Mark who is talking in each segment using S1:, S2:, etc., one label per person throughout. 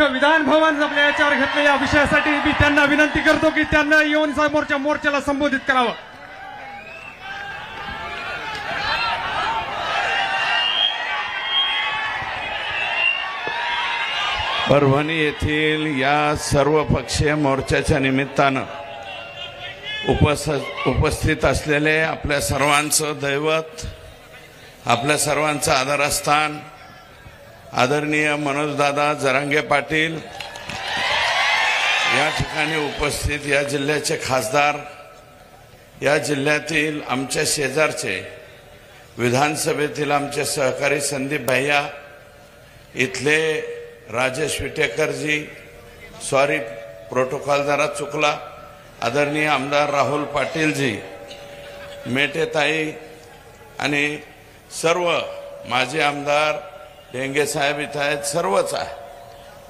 S1: विधान भवन आपल्या याच्यावर घेतलं या विषयासाठी मी त्यांना विनंती करतो की त्यांना येऊन समोरच्या मोर्चाला संबोधित करावं।
S2: परभणी येथील या सर्वपक्षीय मोर्चाच्या निमित्तानं उपस्थित असलेले आपल्या सर्वांचं दैवत, आपल्या सर्वांचं आदरस्थान आदरणीय मनोजदादा जरांगे पाटील, या ठिकाणी उपस्थित या जिल्ह्याचे खासदार, या जिल्ह्यातील आमच्या शेजारचे विधानसभेतील आमचे सहकारी संदीप भैया, इथले राजेश विटेकरजी, सॉरी प्रोटोकॉल जरा चुकला, आदरणीय आमदार राहुल पाटीलजी, मेटेताई आणि सर्व माजी आमदार डेंगे साहेब इथं आहेत, सर्वच आहे।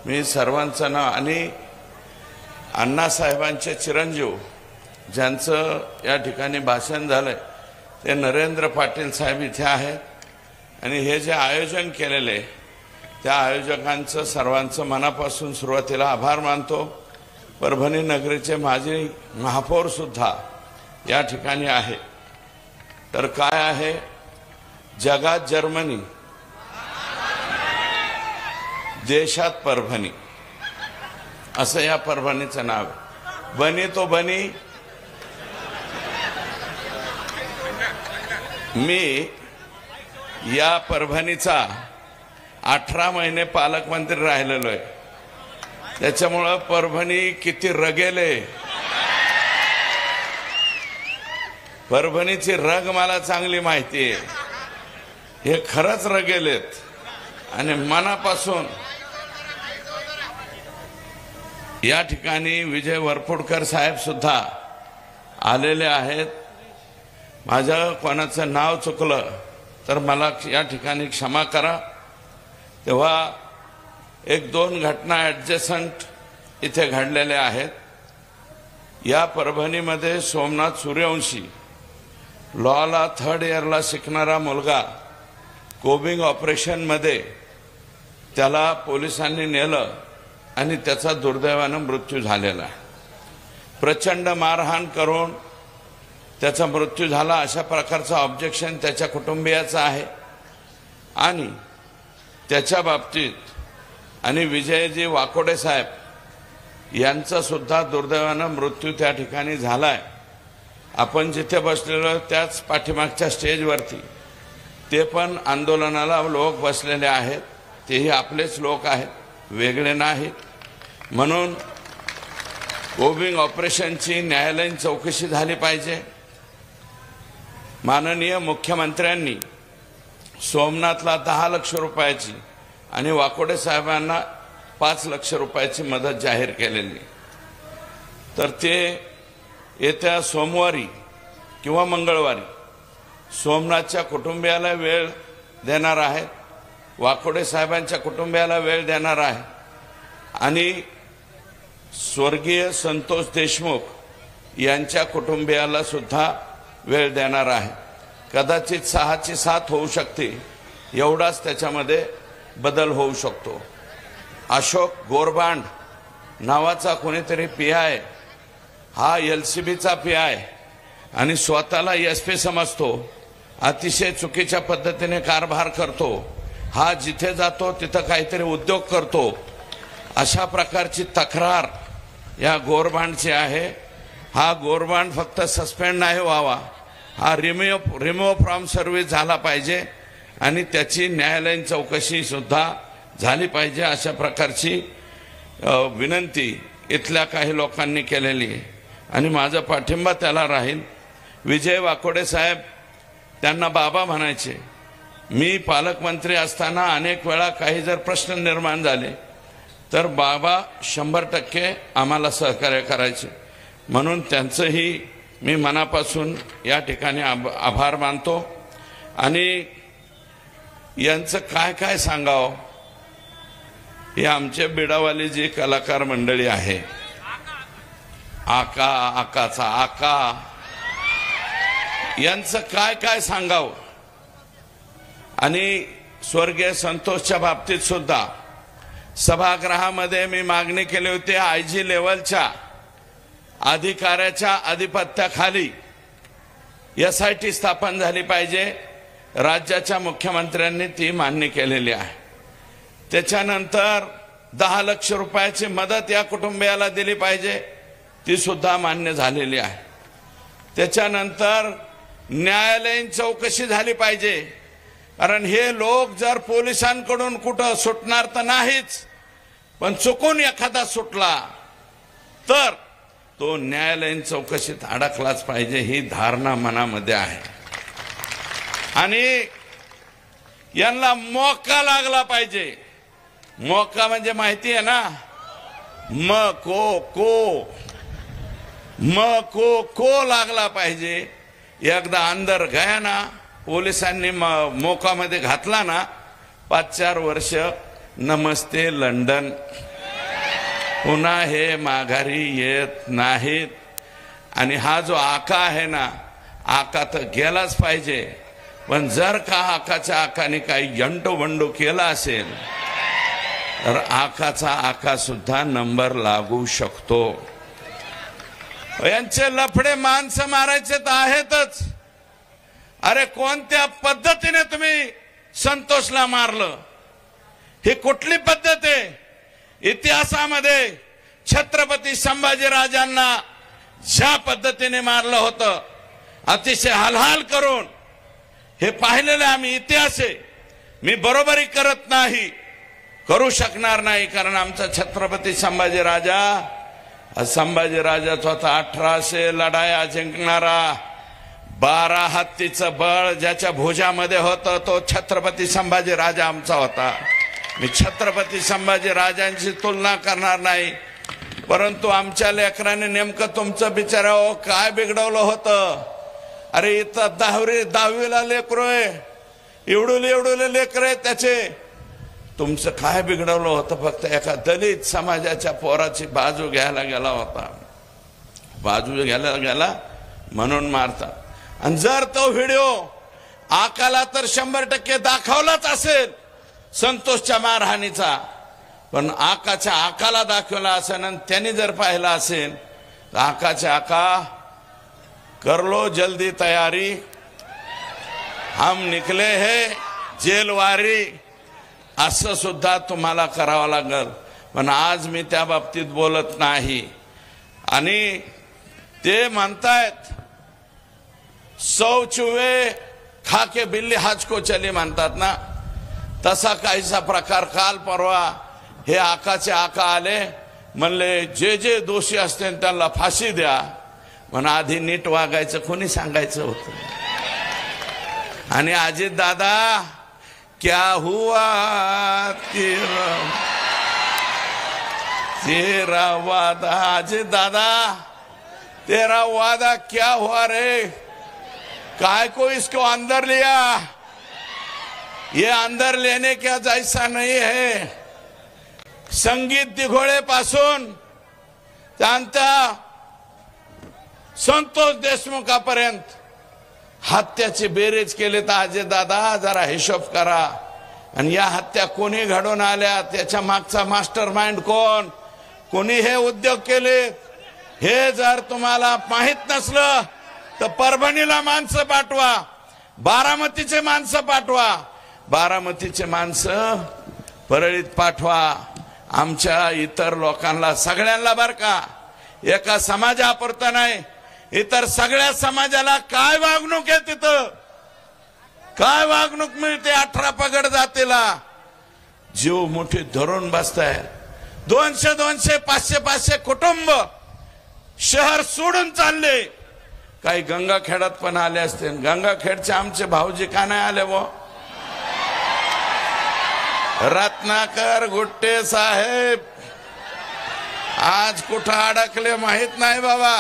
S2: मी सर्वांचं नाव आणि अण्णासाहेबांचे चिरंजीव ज्यांचं या ठिकाणी भाषण झालंय ते नरेंद्र पाटील साहेब इथे आहेत आणि हे जे आयोजन केलेले त्या आयोजकांचं सर्वांचं मनापासून सुरुवातीला आभार मानतो। परभणी नगरीचे माजी महापौर सुद्धा या ठिकाणी आहे। तर काय आहे, जगात जर्मनी, देशात परभणी असं या परभणीचं नाव आहे। बनी तो बनी। मी या परभणीचा 18 महिने पालकमंत्री राहिलेलो आहे, त्याच्यामुळं परभणी किती रगेले, परभणीची रग मला चांगली माहिती आहे। हे खरंच रगेलेत आणि मनापासून या ठिकाणी विजय वरपुडकर साहेब सुद्धा आलेले आहेत। माझं कोणाचं नाव चुकलं तर मला या ठिकाणी क्षमा करा। तेव्हा एक दोन घटना ॲडजस्टंट इथे घडलेल्या आहेत। या परभणीमध्ये सोमनाथ सूर्यवंशी, लॉला 3rd इयरला शिकणारा मुलगा, कोबिंग ऑपरेशनमध्ये त्याला पोलिसांनी नेलं आणि त्याचा दुर्दैवानं मृत्यू झालेला आहे। प्रचंड मारहाण करून त्याचा मृत्यू झाला अशा प्रकारचं ऑब्जेक्शन त्याच्या कुटुंबियाचं आहे आणि त्याच्या बाबतीत आणि विजयजी वाकोडे साहेब यांचा सुद्धा दुर्दैवानं मृत्यू त्या ठिकाणी झालाय। आपण जिथे बसलेलो त्याच पाठीमागच्या स्टेजवरती ते पण आंदोलनाला लोक बसलेले आहेत, तेही आपलेच लोक आहेत, वेगळे नाहीत। म्हणून कोबिंग ऑपरेशनची न्यायालयीन चौकशी झाली पाहिजे। माननीय मुख्यमंत्र्यांनी सोमनाथला 10 लाख रुपयाची आणि वाकोडे साहेबांना 5 लाख रुपयाची मदत जाहीर केलेली, तर ते येत्या सोमवारी किंवा मंगळवारी सोमनाथच्या कुटुंबियाला वेळ देणार आहेत, वाकोडे साहेबांच्या कुटुंबियाला वेळ देणार आहे आणि स्वर्गीय संतोष देशमुख यांच्या कुटुंबियाला सुद्धा वेळ देणार आहे। कदाचित 6ची 7 होऊ शकते, एवढाच त्याच्यामध्ये बदल होऊ शकतो। अशोक गोरबांड नावाचा कोणीतरी PI, हा LCBचा PI आणि स्वतःला SP समजतो, अतिशय चुकीच्या पद्धतीने कारभार करतो, हा जिथे जातो तिथं काहीतरी उद्योग करतो, अशा प्रकारची तक्रार या गोरबांडची आहे। हा गोरबांड फक्त सस्पेंड नाही व्हावा, हा रिमूव्ह फ्रॉम सर्व्हिस झाला पाहिजे आणि त्याची न्यायालयीन चौकशी सुद्धा झाली पाहिजे, अशा प्रकारची विनंती इथल्या काही लोकांनी केलेली आहे आणि माझा पाठिंबा त्याला राहील। विजय वाकोडे साहेब त्यांना बाबा म्हणायचे। मी पालकमंत्री असताना अनेक वेळा काही जर प्रश्न निर्माण झाले तर बाबा 100% आम्हाला सहकार्य करायचे, म्हणून त्यांचंही मी मनापासून या ठिकाणी आभार मानतो। आणि यांचं काय काय सांगावं, हे आमचे बिडावाली जी कलाकार मंडळी आहे, आकाचा आका, यांचं काय काय सांगावं। आणि स्वर्गीय संतोषच्या बाबतीत सुद्धा सभागृहामध्ये मी मागणी केली होती, आयजी लेवलच्या अधिकाऱ्याच्या अधिपत्याखाली SIT स्थापन झाली पाहिजे. राज्याच्या मुख्यमंत्र्यांनी ती मान्य केलेली आहे. त्याच्यानंतर 10 लाख रुपयाची मदत या कुटुंबियाला दिली पाहिजे, ती सुद्धा मान्य झालेली आहे. त्याच्यानंतर न्यायालयीन चौकशी झाली पाहिजे, कारण हे लोक जर पोलिसांकडून कुठं सुटणार तर नाहीच, पण चुकून एखादा सुटला तर तो न्यायालयीन चौकशीत अडकलाच पाहिजे, ही धारणा मनामध्ये आहे. आणि यांना मौका लागला पाहिजे. मौका म्हणजे माहिती आहे ना, म को लागला पाहिजे. एकदा अंदर गया ना, पोलिसांनी मोकामध्ये घातला ना, 5-4 वर्ष नमस्ते लंडन, पुन्हा हे माघारी येत नाहीत. आणि हा जो आका आहे ना, आका तर गेलाच पाहिजे, पण जर का आकाच्या आकाने काही यंटोबंडो केला असेल तर आकाचा आका सुद्धा नंबर लागू शकतो. यांचे लफडे माणसं मारायचे तर आहेतच. अरे कोणत्या पद्धतीने तुम्ही संतोषला मारलं, ही कुठली पद्धत आहे? इतिहासामध्ये छत्रपती संभाजीराजांना ज्या पद्धतीने मारलं होतं, अतिशय हालहाल करून, हे पाहिलेलं आम्ही. इतिहास आहे. मी बरोबरी करत नाही, करू शकणार नाही, कारण आमचा छत्रपती संभाजीराजाच होता 1800 लढाया जिंकणारा, 12 हत्तीचं बळ ज्याच्या भुजामध्ये होतं, तो छत्रपती संभाजीराजा आमचा होता. मी छत्रपती संभाजीराजांची तुलना करणार नाही, परंतु आमच्या लेकरांनी नेमकं तुमचं बिचारावं काय बिघडवलं होतं? अरे इथं 10वीला लेकरू आहे, एवढुले लेकर आहे त्याचे. तुमचं काय बिघडवलं होतं? फक्त एका दलित समाजाच्या पोराची बाजू घ्यायला गेला होता, बाजू घ्यायला गेला म्हणून मारता. आणि जर तो व्हिडिओ आकाला तर 100% दाखवलाच असेल संतोषच्या मारहाणीचा, पण आकाच्या आकाला दाखवला असेल आणि त्यांनी जर पाहिला असेल तर आकाच्या आका, कर लो जल्दी तयारी, हम निकले है जेलवारी, असं सुद्धा तुम्हाला करावं लागल. पण आज मी त्या बाबतीत बोलत नाही. आणि ते म्हणतायत 100 चुवे खाके बिल्ली हाज को चली म्हणतात ना, तसा काहीसा प्रकार. काल परवा हे आकाचे आका आले, म्हणले जे जे दोषी असतील त्यांना फाशी द्या. म्हणून आधी नीट वागायचं कोणी सांगायचं होतं? आणि अजित दादा, क्या हुआ तेरा वादा, अजित दादा तेरा वादा क्या हुआ रे? काय को इसको अंदर लिया? ये अंदर लेने का जैसा नहीं है. संगीत दिघोळे पासून त्यांचा संतोष देशमुखापर्यंत हत्याची बेरीज केली तर अजय दादा जरा हिशोब करा. आणि या हत्या कोणी घडवून आल्या, त्याच्या मागचा मास्टर माइंड कोण, कोणी हे उद्योग केले, हे जर तुम्हाला माहित नसलं तर परभणीला माणसं पाठवा, बारामतीचे माणसं पाठवा, बारामतीचे माणसं परळीत पाठवा. आमच्या इतर लोकांना सगळ्यांना बर का, एका समाजापुरतं नाही, इतर सगळ्या समाजाला काय वागणूक आहे, तिथं काय वागणूक मिळते 18 पगड जातीला. जीव मोठी धरून बसताय. 200 500 कुटुंब शहर सोडून चालले. काही गंगाखेडात पण आले असते. गंगाखेडचे आमचे भाऊजी का नाही आले? वो रत्नाकर गुट्टे साहेब आज कुठं अडकले माहित नाही बाबा.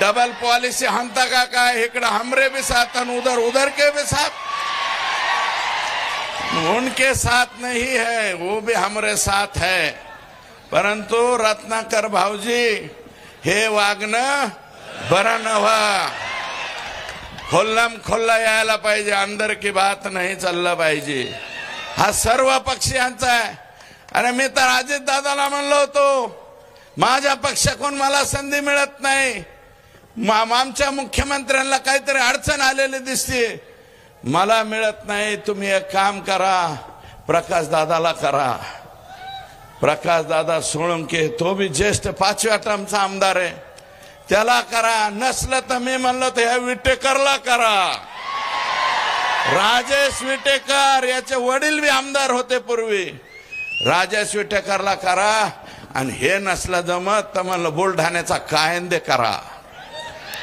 S2: डबल पॉलिसी हमता का काय, इकडे हमरे भी साथ और उधर के भी साथ. उनके साथ नहीं है, वो भी हमरे साथ है. परंतु रत्नाकर भाऊजी हे वागणं बरं नव्हा. खोल्लम खोल्ला यायला पाहिजे, अंदर की बात नाही चाललं पाहिजे. हा सर्व पक्षीयांचा आहे. अरे मी तर अजित दादाला म्हणलो होतो माझ्या पक्षाकडून मला संधी मिळत नाही, आमच्या मुख्यमंत्र्यांना काहीतरी अडचण आलेली दिसते, मला मिळत नाही, तुम्ही एक काम करा प्रकाश दादाला करा. प्रकाश दादा सोळंके तो भी ज्येष्ठ 5व्या टर्मचा आमदार आहे, त्याला करा. नसलं तर मी म्हणलं तर ह्या विटेकरला करा. राजेश विटेकर याचे वडील बी आमदार होते पूर्वी, राजेश विटेकरला करा. आणि हे नसलं जमत तर म्हणलं बुलढाण्याचा कायंदे करा.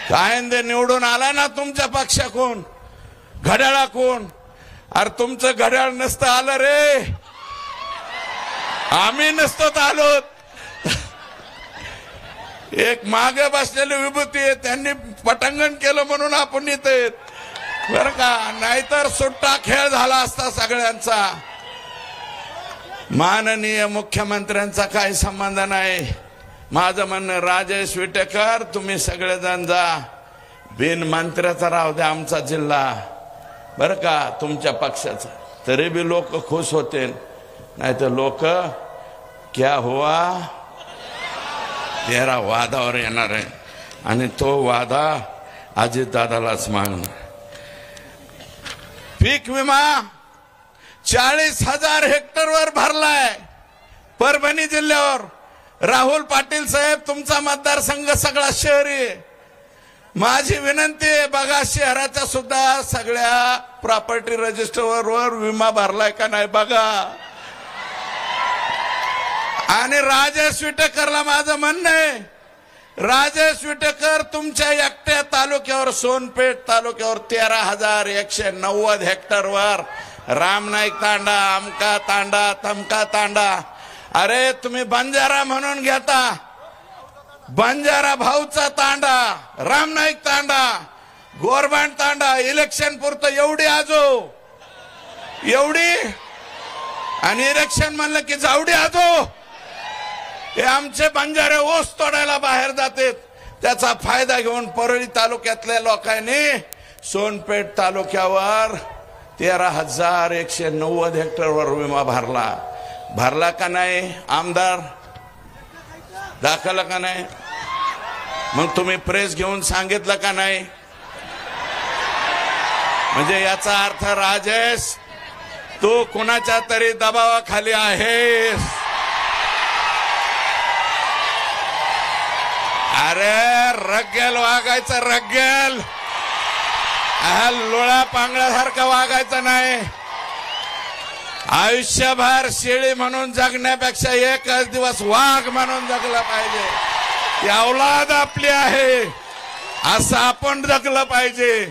S2: कायंदे निवडून आला ना तुमच्या पक्षाकडून, घड्याळाकडून. अरे तुमचं घड्याळ नसतं आलं रे, आम्ही नसतो आलो. एक मागे बसलेली विभूती आहे, त्यांनी पटांगण केलं म्हणून आपण इथे बर का, नाहीतर सुट्टा खेळ झाला असता सगळ्यांचा. माननीय मुख्यमंत्र्यांचा काही संबंध नाही. माझं म्हणणं राजेश विटेकर तुम्ही सगळेजण जा, बिन मंत्र्याचा राहू द्या आमचा जिल्हा बर का, तुमच्या पक्षाचा. तरी बी लोक खुश होते, नाही तर लोक क्या हुआ तेरा वादावर येणार आहे. आणि तो वादा अजित दादालाच मागणार. पीक विमा 40,000 हेक्टरवर भरलाय परभणी जिल्ह्यावर. राहुल पाटील साहेब तुमचा मतदारसंघ सगळा शहरी आहे. माझी विनंती आहे बघा शहराच्या सुद्धा सगळ्या प्रॉपर्टी रजिस्टरवर विमा भरलाय का नाही बघा. आणि राजेश विटेकरला माझं म्हणणं आहे, राजेश विटेकर तुमच्या एकट्या तालुक्यावर सोनपेठ तालुक्यावर 13,190 हेक्टरवर रामनाईक तांडा, अमका तांडा, तमका तांडा. अरे तुम्ही बंजारा म्हणून घेता, बंजारा भाऊचा तांडा, रामनाईक तांडा, गोरबांड तांडा, इलेक्शन पुरतं एवढी आजो एवढी, आणि इलेक्शन म्हणलं की जावडी आजो. हे आमचे बंजारे ओस तोडायला बाहेर जातात. त्याचा फायदा घेऊन परळी तालुक्यातल्या लोकांनी सोनपेठ तालुक्यावर 13,190 हेक्टरवर विमा भरला का नाही. आमदार दाखवलं का नाही, मग तुम्ही प्रेस घेऊन सांगितलं का नाही. म्हणजे याचा अर्थ राजेश तू कुणाच्या तरी दबावाखाली आहेस. अरे रग्गेल वागायचं, रग्गेल लोळा पांगळ्यासारखं वागायचं नाही. आयुष्यभर शेळी म्हणून जगण्यापेक्षा एकच दिवस वाघ म्हणून जगलं पाहिजे. ही औलाद आपली आहे असं आपण जगलं पाहिजे.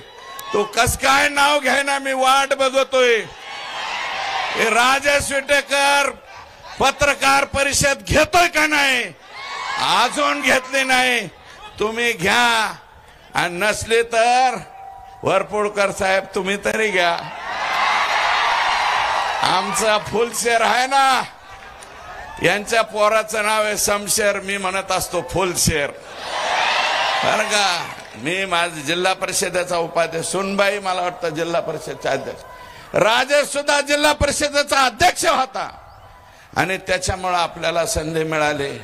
S2: तू कस काय नाव घ्यायना मी वाट बघतोय. राजेश विटेकर पत्रकार परिषद घेतोय का नाही, अजून घेतली नाही. तुम्ही घ्या, आणि नसली तर वरपुडकर साहेब तुम्ही तरी घ्या. आमचा फुलशेर आहे ना, यांच्या पोराचं नाव आहे समशेर, मी म्हणत असतो फुलशेर बरं का. मी माझ जिल्हा परिषदेचा उपाध्यक्ष, सुनबाई मला वाटतं जिल्हा परिषदचे अध्यक्ष, राजेश सुद्धा जिल्हा परिषदेचा अध्यक्ष होता. आणि त्याच्यामुळे आपल्याला संधी मिळाली.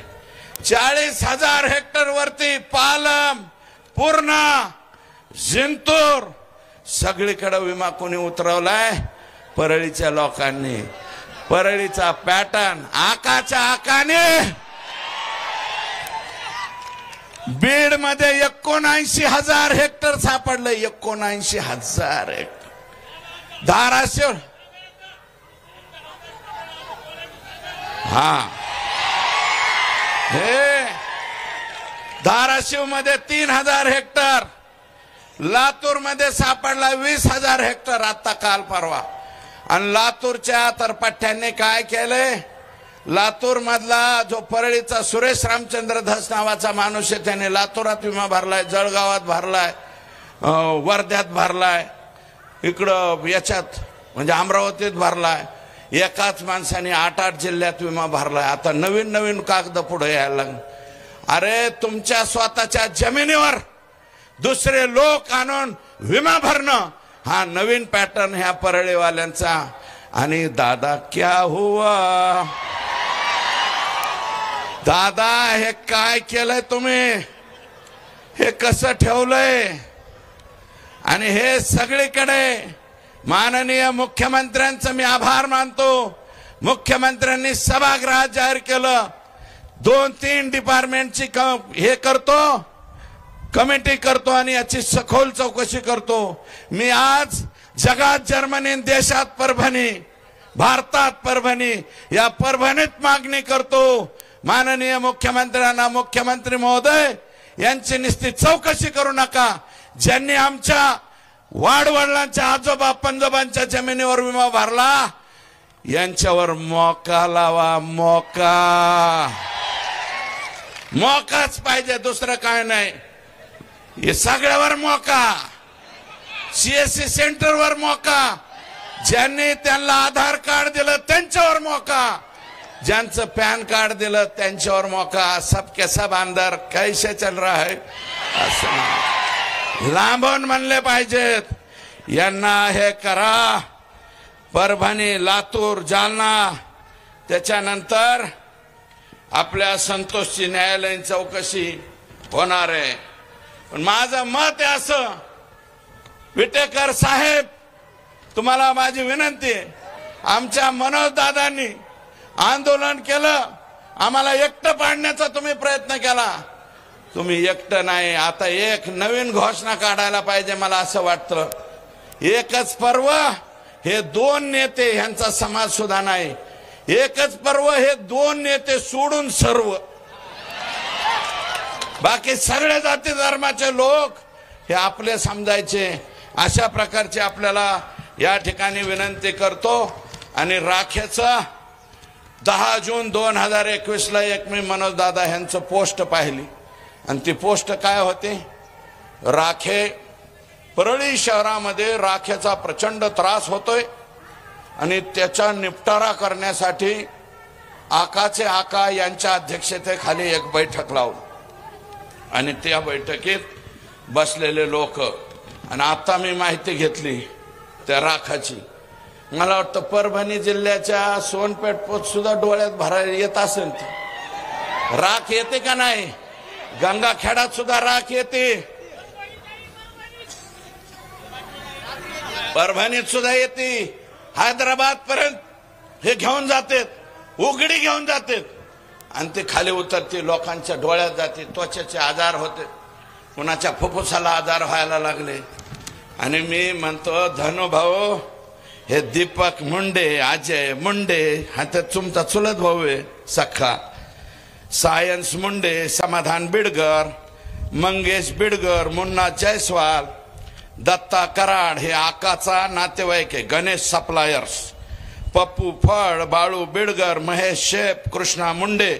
S2: 40,000 हेक्टर वरती पालम, पूर्णा, जिंतूर सगळीकडे विमा कोणी उतरवलाय, परळीच्या लोकांनी. परळीचा पॅटर्न आकाच्या आकाने. बीड मध्ये 79,000 हेक्टर सापडलं, 79,000 हेक्टर. धाराशिव हे धाराशिव मध्ये 3,000 हेक्टर. लातूर मध्ये सापडला 20,000 हेक्टर आता काल परवा. आणि लातूरच्या तरपट्ट्यांनी काय केलंय, लातूर मधला जो परळीचा सुरेश रामचंद्र धस नावाचा माणूस आहे त्याने लातूरात विमा भरलाय, जळगावात भरलाय, वर्ध्यात भरलाय, इकडं याच्यात म्हणजे अमरावतीत भरलाय. एकाच माणसाने 8-8 जिल्ह्यात विमा भरलाय. आता नवीन नवीन कागद पुढे यायला लागले. अरे तुमच्या स्वतःच्या जमिनीवर दुसरे लोक आणून विमा भरणं हा नवीन पॅटर्न ह्या परळीवाल्यांचा. आणि दादा क्या हुआ दादा हे काय केलंय तुम्ही, हे कसं ठेवलंय? आणि हे सगळीकडे माननीय मुख्यमंत्र्यांचं मी आभार मानतो. मुख्यमंत्र्यांनी सभागृहात जाहीर केलं 2-3 डिपार्टमेंटची हे करतो, कमिटी करतो आणि याची सखोल चौकशी करतो. मी आज जगात जर्मनी, देशात परभणी, भारतात परभणी, या परभणीत मागणी करतो माननीय मुख्यमंत्र्यांना, मुख्यमंत्री महोदय यांची नुसती चौकशी करू नका. ज्यांनी आमच्या वाडवडिलांच्या आजोबा पंजोबांच्या जमिनीवर विमा भरला यांच्यावर मोका लावा. मोकाच पाहिजे, दुसरं काय नाही. हे सगळ्यावर मोका. सीएससी सेंटरवर मोका. ज्यांनी त्यांना आधार कार्ड दिलं त्यांच्यावर मोका. ज्यांचं पॅन कार्ड दिलं त्यांच्यावर मोका. सबके सब अंदर कैसे चल रहा है असं लांबून म्हणले पाहिजेत. यांना हे करा. परभणी, लातूर, जालना, त्याच्यानंतर आपल्या संतोषची न्यायालयीन चौकशी होणार आहे. पण माझं मत आहे असं, विटेकर साहेब तुम्हाला माझी विनंती आहे. आमच्या मनोज दादांनी आंदोलन केलं, आम्हाला एकटं पाडण्याचा तुम्ही प्रयत्न केला. तुम्ही एकटं नाही, आता एक नवीन घोषणा काढायला पाहिजे. मला असं वाटतं एकच पर्व हे 2 नेते, ह्यांचा समाज सुद्धा नाही. एकच पर्व हे 2 नेते सोडून सर्व बाकी सगळे जाती धर्माचे लोक हे आपले समजायचे. अशा प्रकारचे आपल्याला या ठिकाणी विनंती करतो. आणि राखेचं 10 जून 2021ला एक मी मनोज दादा यांचं पोस्ट पाहिली आणि ती पोस्ट काय होती, राखे परळी शहरामध्ये राखेचा प्रचंड त्रास होतोय आणि त्याचा निपटारा करण्यासाठी आकाचे आका यांच्या अध्यक्षतेखाली एक बैठक लावली आणि त्या बैठकीत बसलेले लोक. आणि आता मी माहिती घेतली त्या राखाची. मला वाटतं परभणी जिल्ह्याच्या सोनपेठ पोत सुद्धा डोळ्यात भरायला येत असेल. राख येते का नाही? गंगाखेडात सुद्धा राख येते, परभणीत सुद्धा येते, हैदराबाद पर्यंत हे घेऊन जाते, उघडी घेऊन जाते आणि ते खाली उतरते, लोकांच्या डोळ्यात जाते, त्वचेचे आजार होते, कुणाच्या फुफ्फुसाला आजार व्हायला लागले. आणि मी म्हणतो धनुभाऊ, हे दीपक मुंडे, अजय मुंडे, हा तर तुमचा चुलत भाऊ आहे सख्खा, सायन्स मुंडे, समाधान बिडगर, मंगेश बिडगर, मुन्ना जयस्वाल, दत्ता कराड हे आकाचा नातेवाईक आहे. गणेश सप्लायर्स, पप्पू फड, बाळू बिडगर, महेश शेप, कृष्णा मुंडे,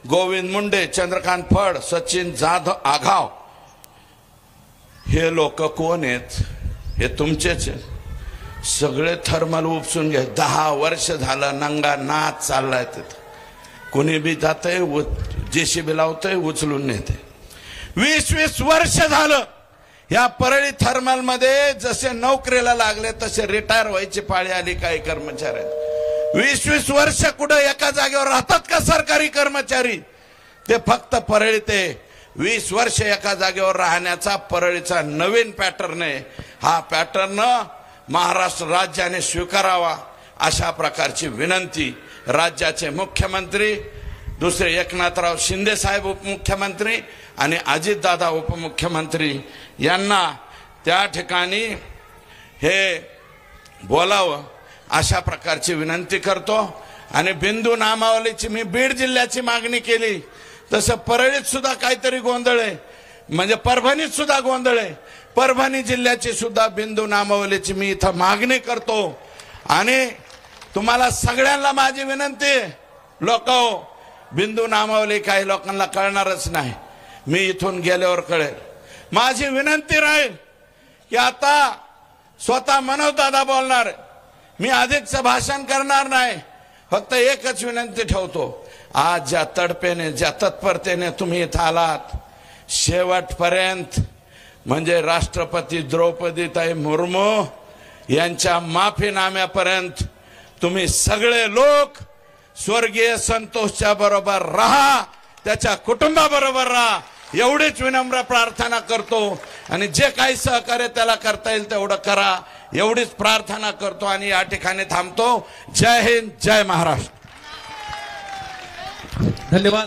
S2: गोविंद मुंडे, चंद्रकांत फड, सचिन जाधव आघाव, हे लोक कोण आहेत? हे तुमचेच आहेत. सगळे थर्मल उपसून घ्या. 10 वर्ष झालं नंगा नाच चाललाय तिथं. कोणी बी जातंय, जेसीबी लावतंय, उचलून नेते. 20-20 वर्ष झालं या परळी थर्मल मध्ये जसे नोकरीला लागले तसे रिटायर व्हायची पाळी आली काही कर्मचारी. 20-20 वर्ष कुठं एका जागेवर राहतात का सरकारी कर्मचारी? ते फक्त परळी ते 20 वर्ष एका जागेवर राहण्याचा परळीचा नवीन पॅटर्न आहे. हा पॅटर्न महाराष्ट्र राज्याने स्वीकारावा अशा प्रकारची विनंती राज्याचे मुख्यमंत्री दुसरे एकनाथराव शिंदे साहेब उपमुख्यमंत्री आणि अजितदादा उपमुख्यमंत्री यांना त्या ठिकाणी हे बोलावं अशा प्रकारची विनंती करतो. आणि बिंदू नामावलीची मी बीड जिल्ह्याची मागणी केली तसं परळीत सुद्धा काहीतरी गोंधळ आहे, म्हणजे परभणीत सुद्धा गोंधळ आहे. परभणी जिल्ह्याची सुद्धा बिंदू नामावलीची मी इथं मागणी करतो. आणि तुम्हाला सगळ्यांना माझी विनंती, लोक बिंदू नामावली काही लोकांना कळणारच नाही, मी इथून गेल्यावर कळेल. माझी विनंती राहील की आता स्वतः मनोज दादा बोलणार, मी अधिकचं भाषण करणार नाही. फक्त एकच विनंती ठेवतो, आज ज्या तडपेने ज्या तत्परतेने तुम्ही इथं आलात शेवटपर्यंत, म्हणजे राष्ट्रपती द्रौपदीताई मुर्मू यांच्या माफीनाम्यापर्यंत तुम्ही सगळे लोक स्वर्गीय संतोषच्या बरोबर राहा त्याच्या कुटुंबाबरोबर राहा, एवढीच विनम्र प्रार्थना करतो. आणि जे काही सहकार्य त्याला करता येईल तेवढं करा, एवढीच प्रार्थना करतो आणि या ठिकाणी थांबतो. जय हिंद, जय महाराष्ट्र.
S1: धन्यवाद.